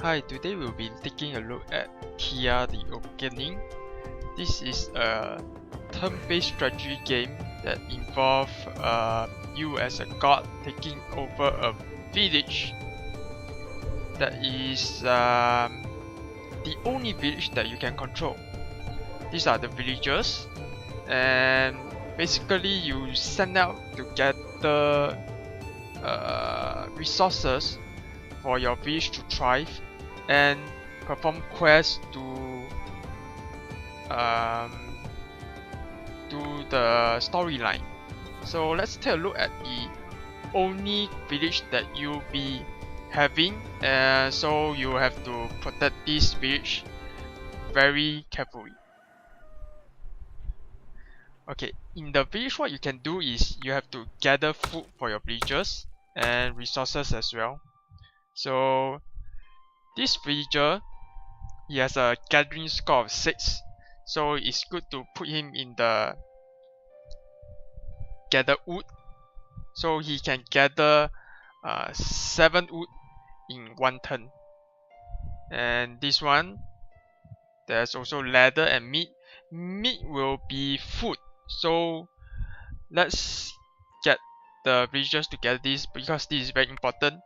Hi, today we'll be taking a look at Thea the Awakening. This is a turn-based strategy game that involves you as a god taking over a village that is the only village that you can control. These are the villagers, and basically you send out to gather resources for your village to thrive and perform quests to the storyline. So let's take a look at the only village that you'll be having, so you have to protect this village very carefully. Okay, in the village what you can do is you have to gather food for your villagers and resources as well. So this villager, he has a gathering score of 6, so it's good to put him in the gather wood, so he can gather 7 wood in one turn. And this one, there's also leather and meat. Meat will be food, so let's get the villagers to get this because this is very important.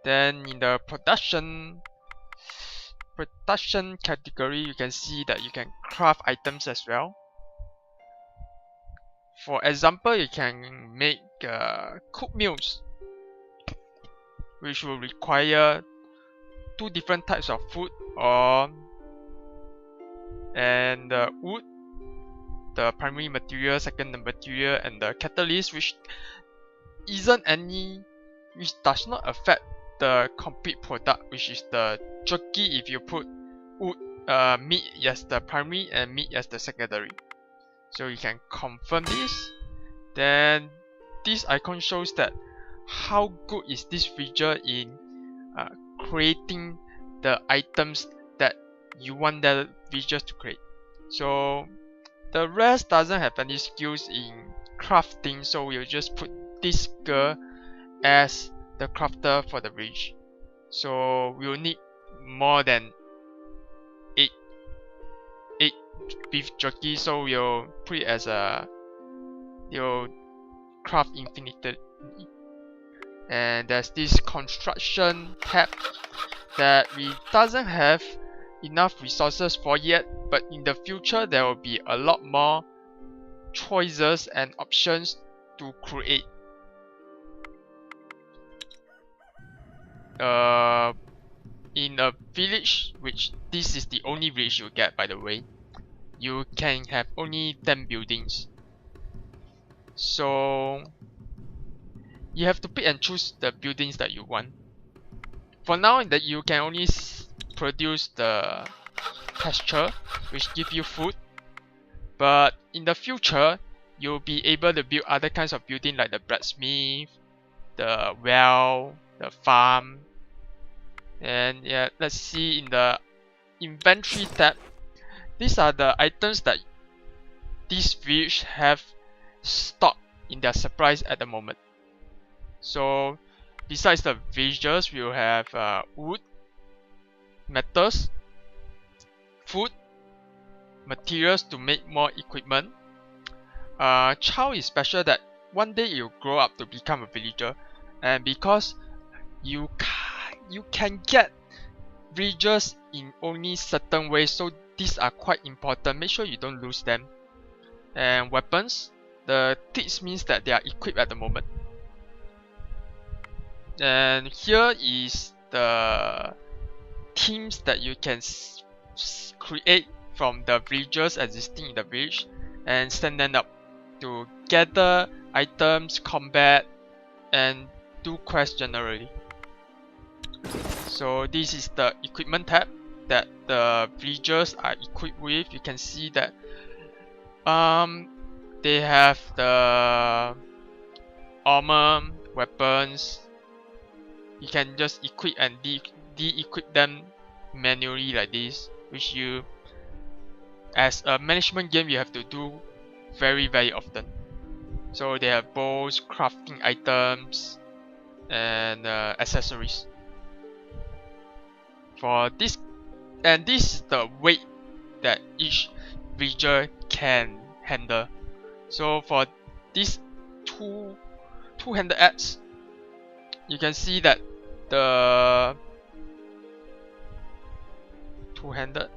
Then in the production category, you can see that you can craft items as well. For example, you can make cooked meals, which will require 2 different types of food, and the wood, the primary material, secondary material, and the catalyst, which does not affect the complete product, which is the jerky if you put wood, meat as the primary and meat as the secondary. So you can confirm this. Then this icon shows that how good is this feature in creating the items that you want the villagers to create. So the rest doesn't have any skills in crafting, so we'll just put this girl as the crafter for the village. So we'll need more than 8 beef jerky, so we'll put it as you'll craft infinitely. And there's this construction tab that we doesn't have enough resources for yet, but in the future there will be a lot more choices and options to create. In a village, which this is the only village you get, by the way, you can have only 10 buildings. So you have to pick and choose the buildings that you want. For now, that you can only produce the pasture, which give you food, but in the future you'll be able to build other kinds of building like the blacksmith, the well, the farm. And yeah, let's see in the inventory tab, these are the items that these village have stocked in their supplies at the moment. So besides the villagers, we'll have wood, metals, food, materials to make more equipment. Child is special that one day you grow up to become a villager, and because you can get villagers in only certain ways, so these are quite important. Make sure you don't lose them. And weapons, the tips means that they are equipped at the moment. And here is the teams that you can create from the villagers existing in the village and send them up to gather items, combat, and do quests generally. So this is the equipment tab that the villagers are equipped with. You can see that they have the armor, weapons. You can just equip and de-equip them manually like this, which you, as a management game, you have to do very often. So they have bows, crafting items, and accessories. For this, and this is the weight that each villager can handle. So for these two-handed axe, you can see that the two-handed.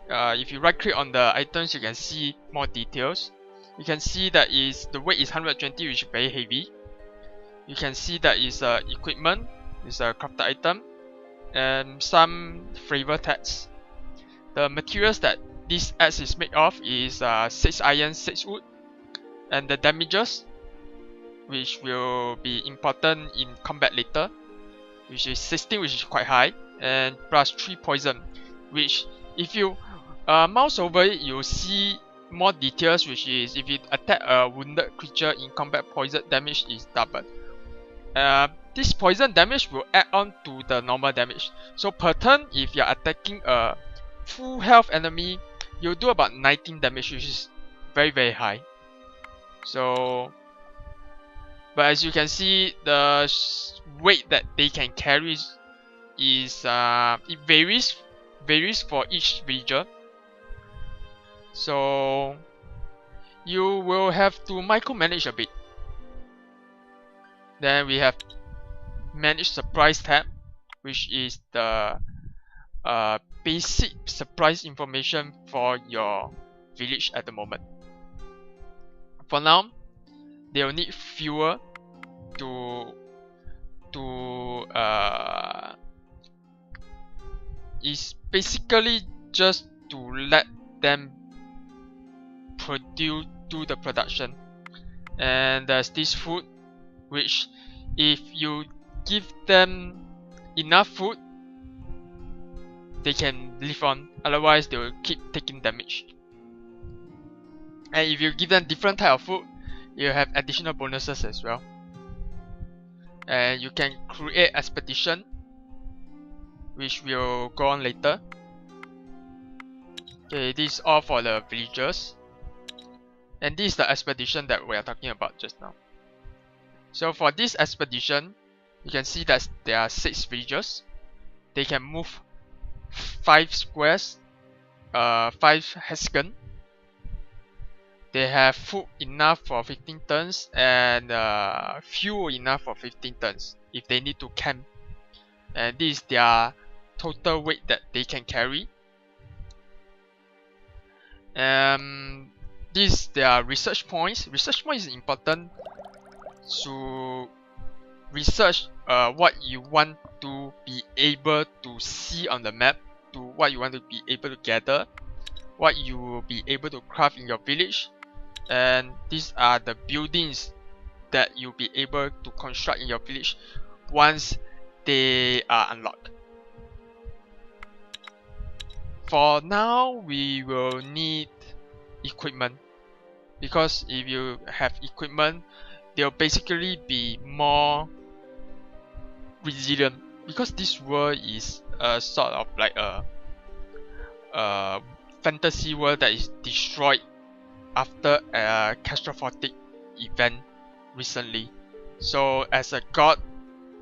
If you right click on the items, you can see more details. You can see that the weight is 120, which is very heavy. You can see that is equipment, is a crafted item, and some flavor tags. The materials that this axe is made of is 6 iron, 6 wood, and the damages, which will be important in combat later, which is 16, which is quite high, and plus 3 poison, which if you mouse over it, you'll see more details, which is if you attack a wounded creature in combat, poison damage is doubled. This poison damage will add on to the normal damage. So per turn, if you're attacking a full health enemy, you'll do about 19 damage, which is very high. So, but as you can see, the weight that they can carry is it varies for each villager. So you will have to micromanage a bit. Then we have manage supplies tab, which is the basic supplies information for your village at the moment. For now, they will need fuel is basically just to let them do the production. And there's this food, which if you give them enough food, they can live on, otherwise they will keep taking damage. And if you give them different type of food, you have additional bonuses as well. And you can create expedition, which will go on later. Okay, this is all for the villagers. And this is the expedition that we are talking about just now. So for this expedition, you can see that there are 6 villagers. They can move 5 squares, 5 hexagons. They have food enough for 15 turns and fuel enough for 15 turns if they need to camp. And this is their total weight that they can carry. These their research points. Research points is important to research what you want to be able to see on the map, to what you want to be able to gather, what you will be able to craft in your village, and these are the buildings that you'll be able to construct in your village once they are unlocked. For now, we will need equipment, because if you have equipment, they'll basically be more resilient, because this world is a sort of like a fantasy world that is destroyed after a catastrophic event recently. So as a god,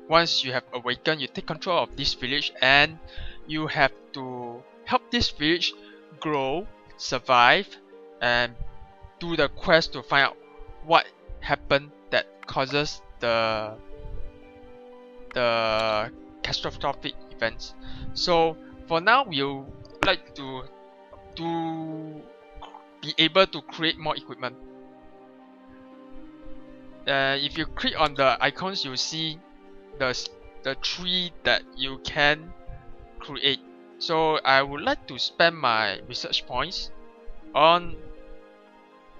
once you have awakened, you take control of this village and you have to help this village grow, survive, and do the quest to find out what happened that causes the catastrophic events. So for now, we would like to be able to create more equipment. If you click on the icons, you'll see the tree that you can create. So I would like to spend my research points on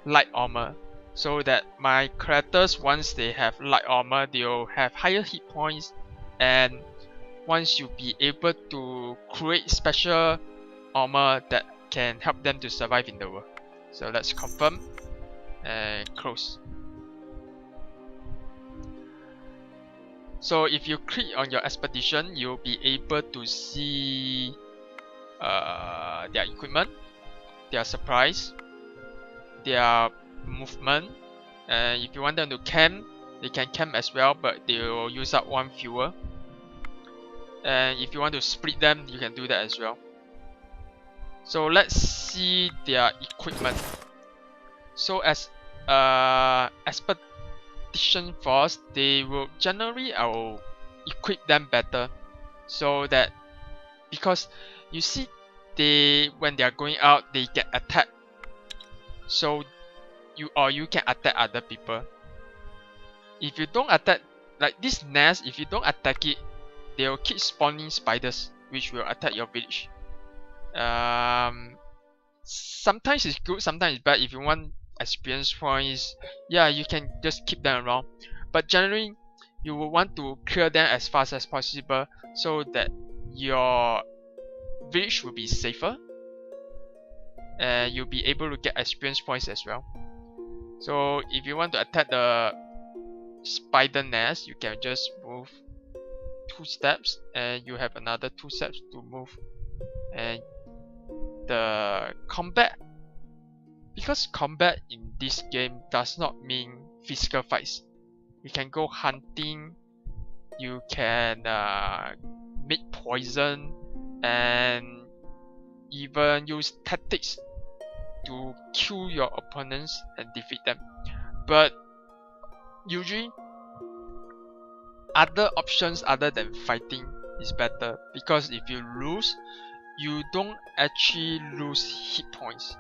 light armor, so that my characters, once they have light armor, they'll have higher hit points, and once you be able to create special armor that can help them to survive in the world. So let's confirm and close. So if you click on your expedition, you'll be able to see their equipment, their supplies, their movement, and if you want them to camp, They can camp as well, but they will use up one fuel. And if you want to split them, you can do that as well. So let's see their equipment. So as expedition force, they will generally I will equip them better, so that because you see when they are going out, they get attacked. So you can attack other people. If you don't attack, like this nest, if you don't attack it, they will keep spawning spiders, which will attack your village. Sometimes it's good, sometimes it's bad. If you want experience points, yeah, you can just keep them around. But generally, you will want to clear them as fast as possible, so that your village will be safer, and you'll be able to get experience points as well. So if you want to attack the spider nest, you can just move 2 steps, and you have another 2 steps to move. And the combat, because combat in this game does not mean physical fights. You can go hunting, you can make poison, and even use tactics to kill your opponents and defeat them. But usually other options other than fighting is better, because if you lose, you don't actually lose hit points.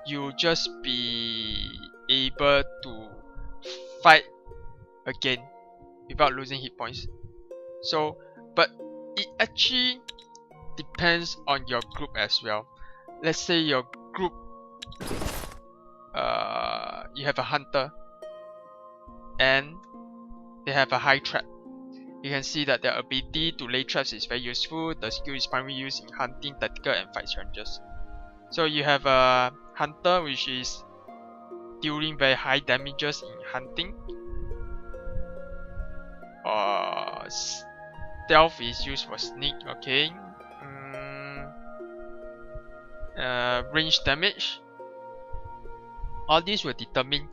You just be able to fight again without losing hit points. So, but it actually depends on your group as well. Let's say your group, you have a hunter and they have a high trap. You can see that their ability to lay traps is very useful. The skill is primarily used in hunting, tactical, and fight challenges. So you have a hunter which is dealing very high damages in hunting. Stealth is used for sneak, okay. Range damage. All these will determine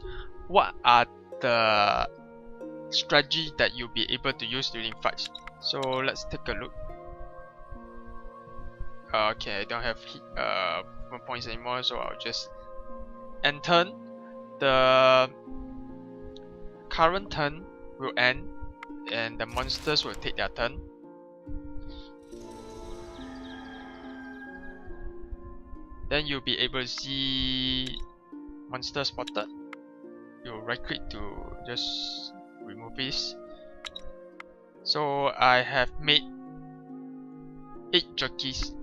what are the strategy that you'll be able to use during fights. So let's take a look. Okay, I don't have points anymore, so I'll just end turn. The current turn will end, and the monsters will take their turn. Then you'll be able to see monster spotted. You right click to just remove this. So I have made 8 jockeys.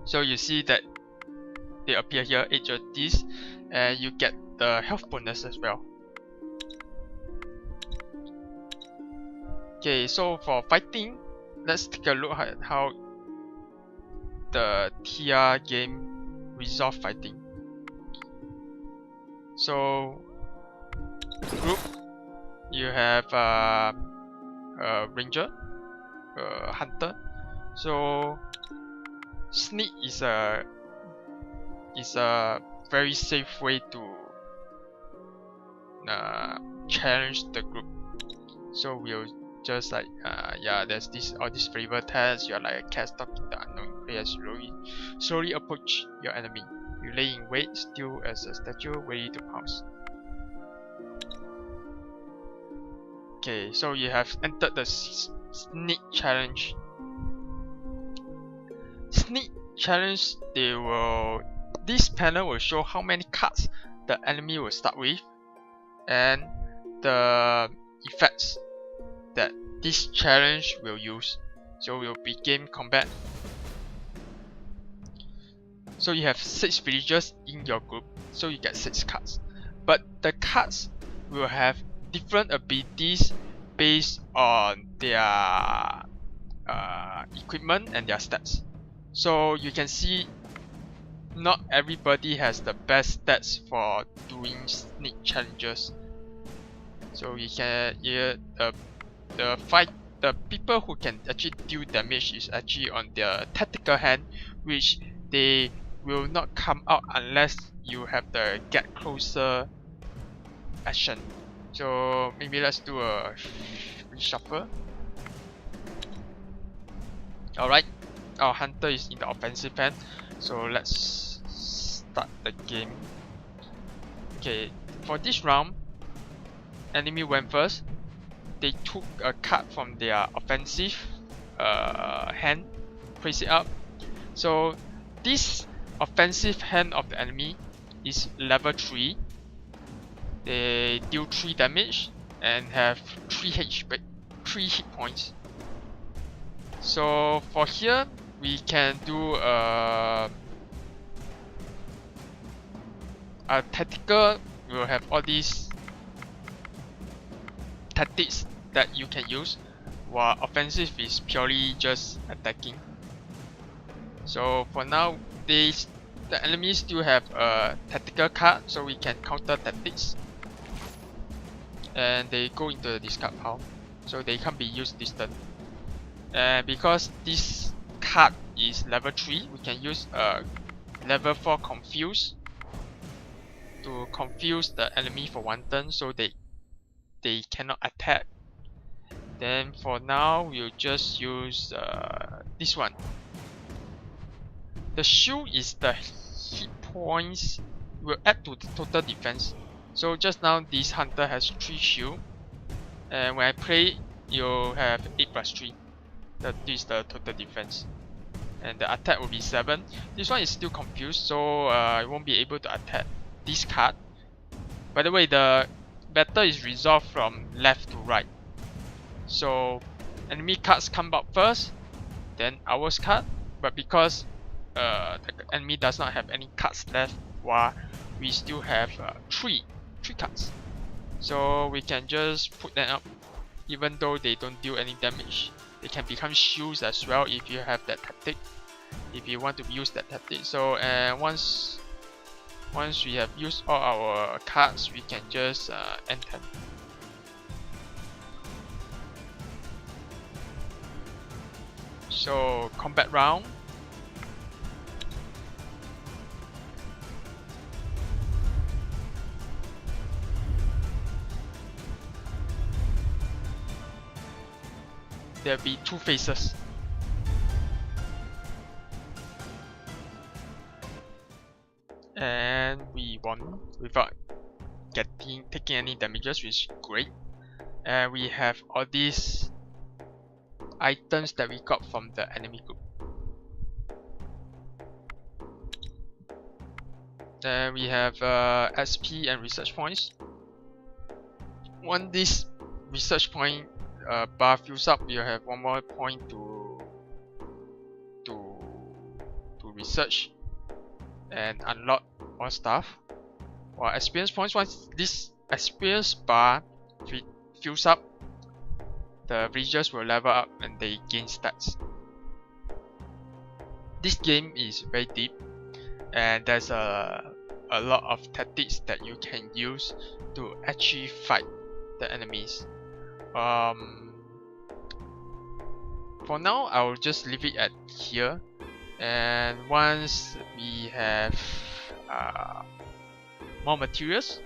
So you see that they appear here, 8 jockeys, and you get the health bonus as well. Okay, so for fighting, let's take a look at how the Thea game resolve fighting. So group, you have a ranger, a hunter. So sneak is a very safe way to challenge the group. So we'll just like yeah, there's all these flavor tests. You're like a cat stalking the unknown player, slowly approach your enemy. You lay in wait, still as a statue, ready to pounce. Okay, so you have entered the sneak challenge. Sneak challenge, this panel will show how many cards the enemy will start with, and the effects that this challenge will use. So we'll begin combat. So you have 6 villagers in your group, so you get 6 cards. But the cards will have different abilities based on their equipment and their stats. So you can see not everybody has the best stats for doing sneak challenges. So you can the people who can actually deal damage is actually on their tactical hand, which they will not come out unless you have the get closer action. So maybe let's do a reshuffle. Alright, our hunter is in the offensive end, so let's start the game. Okay, for this round, enemy went first. They took a card from their offensive hand, place it up. So this offensive hand of the enemy is level 3. They deal 3 damage and have 3 hit points. So for here, we can do a tactical. We'll have all these tactics that you can use, while offensive is purely just attacking. So for now, the enemies still have a tactical card, so we can counter tactics. And they go into the discard pile, so they can't be used this turn. And because this card is level 3, we can use a level 4 confuse to confuse the enemy for 1 turn, so they cannot attack. Then for now, we'll just use this one. The shield is the hit points will add to the total defense. So just now this hunter has 3 shield, and when I play, you'll have 8 plus 3. This is the total defense, and the attack will be 7. This one is still confused, so I won't be able to attack this card. By the way, the battle is resolved from left to right. So enemy cards come out first, then ours card. But because the enemy does not have any cards left, while we still have 3 cards, so we can just put them up. Even though they don't deal any damage, they can become shields as well if you have that tactic, if you want to use that tactic. So once we have used all our cards, we can just end turn. So combat round. There'll be 2 phases. And we won without taking any damages, which is great. And we have all these items that we got from the enemy group. Then we have SP and research points. Once this research point bar fills up, you have 1 more point to research and unlock more stuff. While experience points, once this experience bar fills up, the villagers will level up and they gain stats. This game is very deep, and there's a lot of tactics that you can use to actually fight the enemies. For now, I will just leave it at here, and once we have more materials,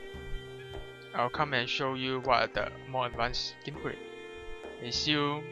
I'll come and show you what are the more advanced gameplay. See you